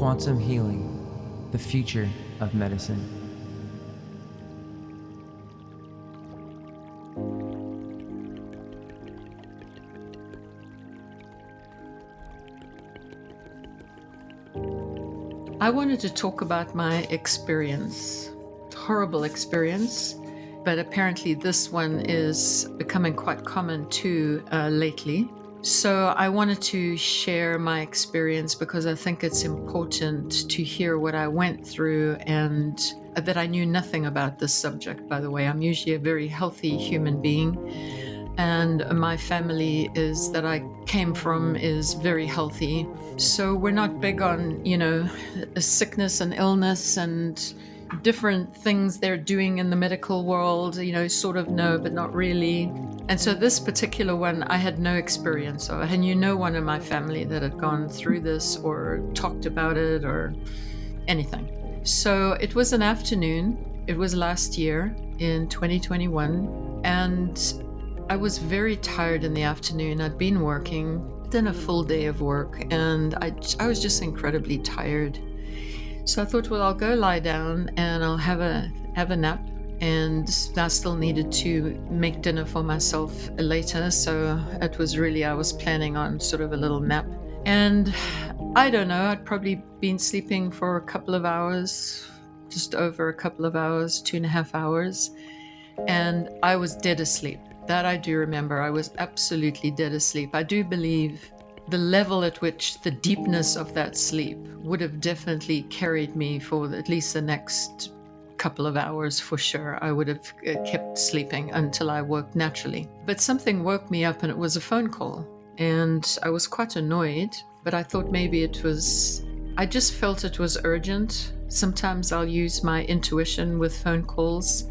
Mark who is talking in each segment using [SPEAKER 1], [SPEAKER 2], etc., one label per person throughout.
[SPEAKER 1] Quantum healing, the future of medicine.
[SPEAKER 2] I wanted to talk about my experience, horrible experience, but apparently this one is becoming quite common too lately. So I wanted to share my experience because I think it's important to hear what I went through and that I knew nothing about this subject, by the way. I'm usually a very healthy human being. And my family is that I came from is very healthy. So we're not big on, sickness and illness and different things they're doing in the medical world, sort of know, but not really. And so this particular one, I had no experience of. I knew no one in my family that had gone through this or talked about it or anything. So it was an afternoon. It was last year in 2021. And I was very tired in the afternoon. I'd been working, done a full day of work, and I was just incredibly tired. So I thought, well, I'll go lie down and I'll have a nap. And I still needed to make dinner for myself later. So it was really, I was planning on sort of a little nap. And I don't know, I'd probably been sleeping for a couple of hours, just over a couple of hours, 2.5 hours. And I was dead asleep. That I do remember. I was absolutely dead asleep. I do believe the level at which the deepness of that sleep would have definitely carried me for at least the next couple of hours for sure. I would have kept sleeping until I woke naturally. But something woke me up and it was a phone call. And I was quite annoyed, but I thought maybe I just felt it was urgent. Sometimes I'll use my intuition with phone calls.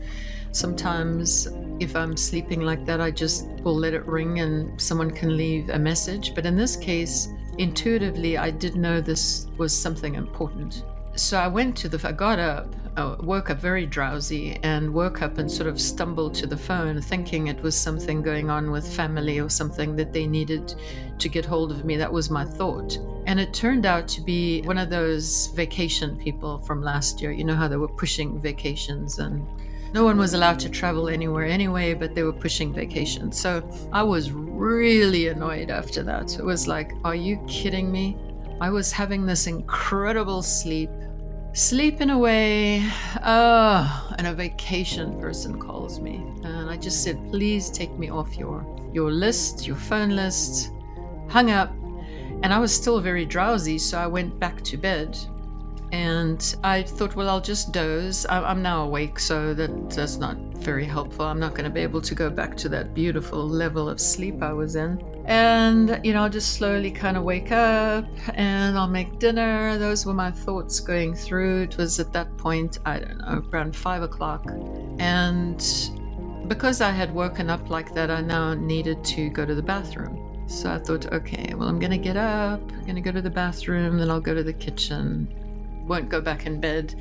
[SPEAKER 2] Sometimes if I'm sleeping like that, I just will let it ring and someone can leave a message. But in this case, intuitively, I did know this was something important. So I got up, woke up very drowsy and woke up and sort of stumbled to the phone thinking it was something going on with family or something that they needed to get hold of me. That was my thought. And it turned out to be one of those vacation people from last year. You know how they were pushing vacations and no one was allowed to travel anywhere anyway, but they were pushing vacations. So I was really annoyed after that. It was like, are you kidding me? I was having this incredible sleeping away. And a vacation person calls me. And I just said, please take me off your list, your phone list. Hung up. And I was still very drowsy, so I went back to bed. And I thought, well, I'll just doze. I'm now awake, so that's not very helpful. I'm not going to be able to go back to that beautiful level of sleep I was in. And, I'll just slowly kind of wake up and I'll make dinner. Those were my thoughts going through. It was at that point, I don't know, around 5 o'clock. And because I had woken up like that, I now needed to go to the bathroom. So I thought, okay, well, I'm going to get up, I'm going to go to the bathroom, then I'll go to the kitchen. Won't go back in bed.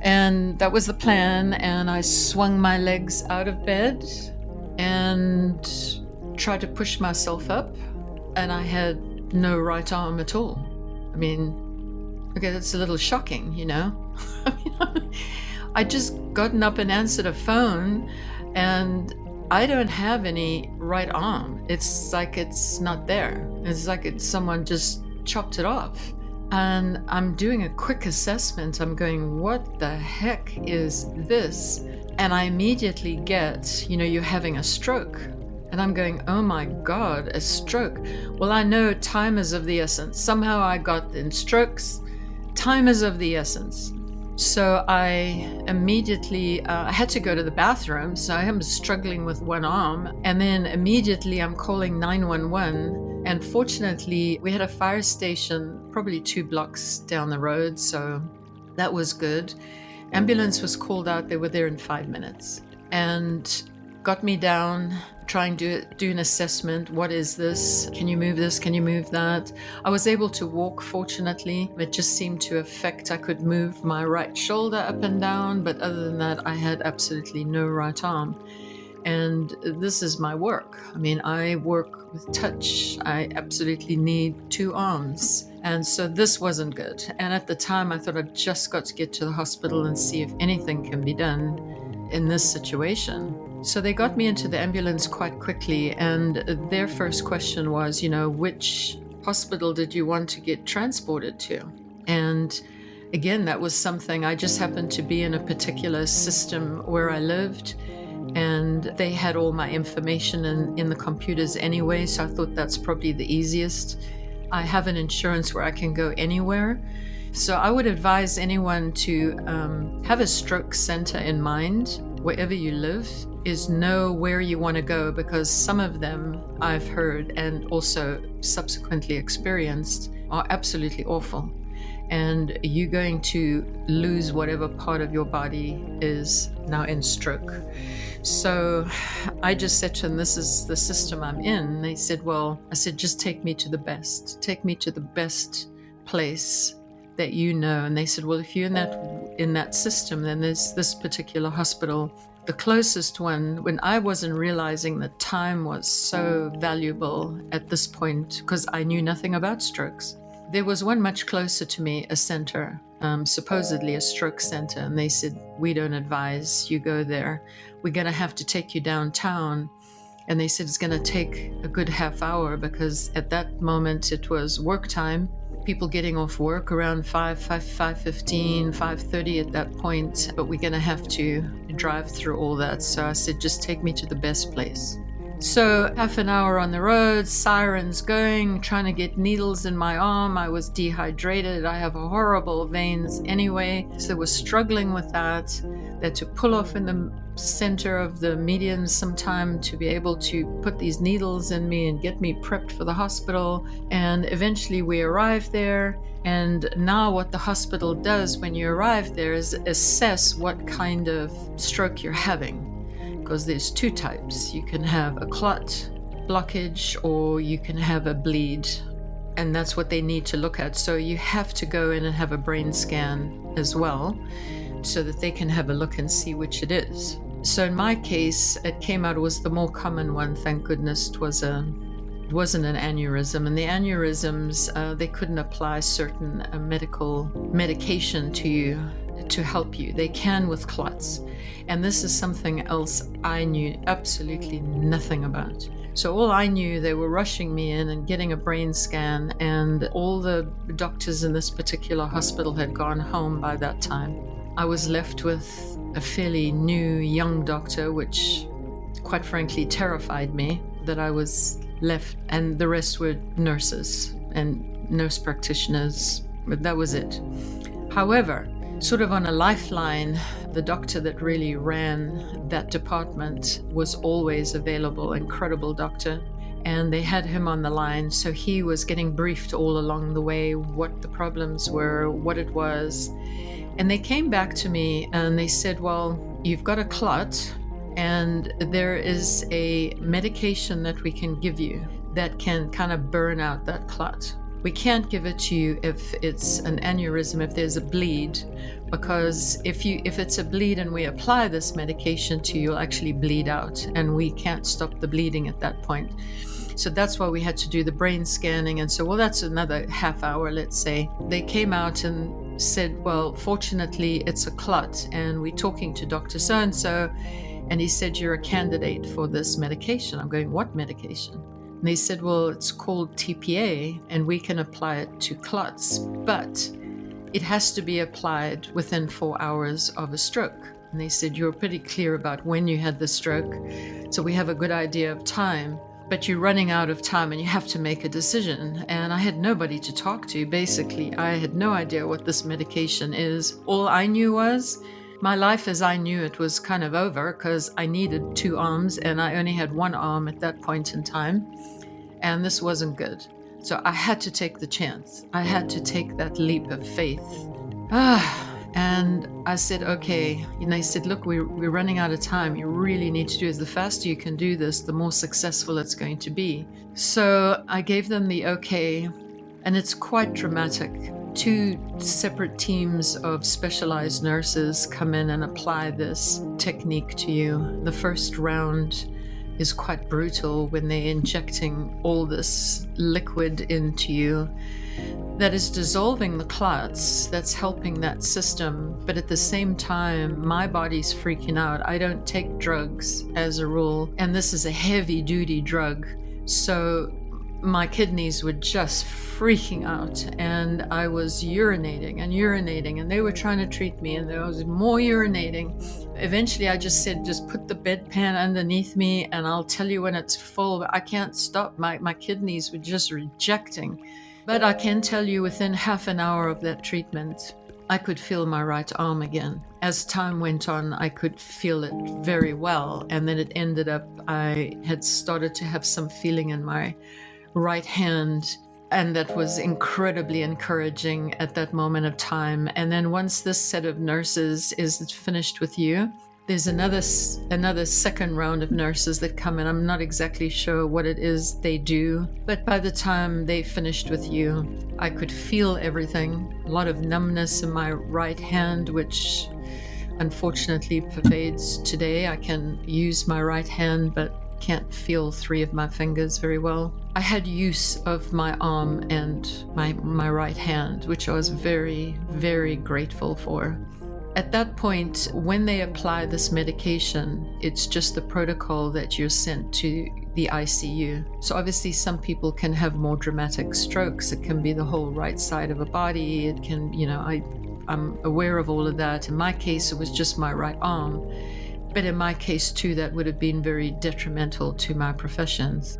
[SPEAKER 2] And that was the plan. And I swung my legs out of bed and tried to push myself up. And I had no right arm at all. I mean, okay, that's a little shocking, I just gotten up and answered a phone and I don't have any right arm. It's like it's not there. It's like someone just chopped it off. And I'm doing a quick assessment. I'm going, what the heck is this? And I immediately get, you're having a stroke. And I'm going, oh my God, a stroke. Well, I know time is of the essence. Somehow I got in strokes. Time is of the essence. So I immediately, I had to go to the bathroom. So I am struggling with one arm. And then immediately I'm calling 911. And fortunately, we had a fire station probably 2 blocks down the road, so that was good. Ambulance was called out. They were there in 5 minutes and got me down, trying to do an assessment. What is this? Can you move this? Can you move that? I was able to walk, fortunately. It just seemed to affect, I could move my right shoulder up and down, but other than that, I had absolutely no right arm. And this is my work. I mean, I work with touch. I absolutely need 2 arms. And so this wasn't good. And at the time, I thought I've just got to get to the hospital and see if anything can be done in this situation. So they got me into the ambulance quite quickly. And their first question was, which hospital did you want to get transported to? And again, that was something. I just happened to be in a particular system where I lived, and they had all my information in the computers anyway. So I thought that's probably the easiest. I have an insurance where I can go anywhere. So I would advise anyone to have a stroke center in mind wherever you live, is know where you want to go, because some of them I've heard and also subsequently experienced are absolutely awful. And you're going to lose whatever part of your body is now in stroke. So I just said to them, this is the system I'm in. They said, I said, just take me to the best. Take me to the best place that you know. And they said, well, if you're in that system, then there's this particular hospital. The closest one, when I wasn't realizing that time was so valuable at this point, because I knew nothing about strokes. There was one much closer to me, a center, supposedly a stroke center. And they said, we don't advise you go there. We're going to have to take you downtown. And they said it's going to take a good half hour, because at that moment it was work time. People getting off work around 5:15, 5:30 at that point. But we're going to have to drive through all that. So I said, just take me to the best place. So half an hour on the road, sirens going, trying to get needles in my arm. I was dehydrated. I have horrible veins anyway. So I was struggling with that. They had to pull off in the center of the median sometime to be able to put these needles in me and get me prepped for the hospital. And eventually we arrived there. And now what the hospital does when you arrive there is assess what kind of stroke you're having. Because there's two types. You can have a clot blockage, or you can have a bleed. And that's what they need to look at. So you have to go in and have a brain scan as well, so that they can have a look and see which it is. So in my case, it came out, it was the more common one, thank goodness. It wasn't an aneurysm. And the aneurysms, they couldn't apply certain medication to you to help you. They can with clots. And this is something else I knew absolutely nothing about. So all I knew, they were rushing me in and getting a brain scan, and all the doctors in this particular hospital had gone home by that time. I was left with a fairly new young doctor, which quite frankly terrified me, that I was left, and the rest were nurses and nurse practitioners, but that was it. However, sort of on a lifeline, the doctor that really ran that department was always available, incredible doctor. And they had him on the line, so he was getting briefed all along the way what the problems were, what it was. And they came back to me and they said, you've got a clot, and there is a medication that we can give you that can kind of burn out that clot. We can't give it to you if it's an aneurysm, if there's a bleed, because if it's a bleed and we apply this medication to you, you'll actually bleed out, and we can't stop the bleeding at that point. So that's why we had to do the brain scanning. And so, that's another half hour, let's say. They came out and said, fortunately, it's a clot, and we're talking to Dr. So-and-so, and he said, you're a candidate for this medication. I'm going, what medication? And they said, it's called TPA, and we can apply it to clots, but it has to be applied within 4 hours of a stroke. And they said, you're pretty clear about when you had the stroke, so we have a good idea of time, but you're running out of time and you have to make a decision. And I had nobody to talk to, basically. I had no idea what this medication is. All I knew was my life as I knew it was kind of over, because I needed 2 arms and I only had 1 arm at that point in time. And this wasn't good. So I had to take the chance. I had to take that leap of faith. And I said, okay. And they said, look, we're running out of time. You really need to do this. The faster you can do this, the more successful it's going to be. So I gave them the okay. And it's quite dramatic. 2 separate teams of specialized nurses come in and apply this technique to you. The first round, is quite brutal when they're injecting all this liquid into you that is dissolving the clots, that's helping that system. But at the same time, my body's freaking out. I don't take drugs as a rule, and this is a heavy duty drug. So my kidneys were just freaking out, and I was urinating, and they were trying to treat me, and there was more urinating. Eventually I just said, just put the bedpan underneath me and I'll tell you when it's full. But I can't stop. My kidneys were just rejecting. But I can tell you, within half an hour of that treatment, I could feel my right arm again. As time went on, I could feel it very well. And then it ended up, I had started to have some feeling in my right hand. And that was incredibly encouraging at that moment of time. And then once this set of nurses is finished with you, there's another second round of nurses that come in. I'm not exactly sure what it is they do, but by the time they finished with you, I could feel everything. A lot of numbness in my right hand, which unfortunately pervades today. I can use my right hand, but can't feel 3 of my fingers very well. I had use of my arm and my right hand, which I was very, very grateful for. At that point, when they apply this medication, it's just the protocol that you're sent to the ICU. So obviously some people can have more dramatic strokes. It can be the whole right side of a body. It can, I'm aware of all of that. In my case, it was just my right arm. But in my case too, that would have been very detrimental to my professions.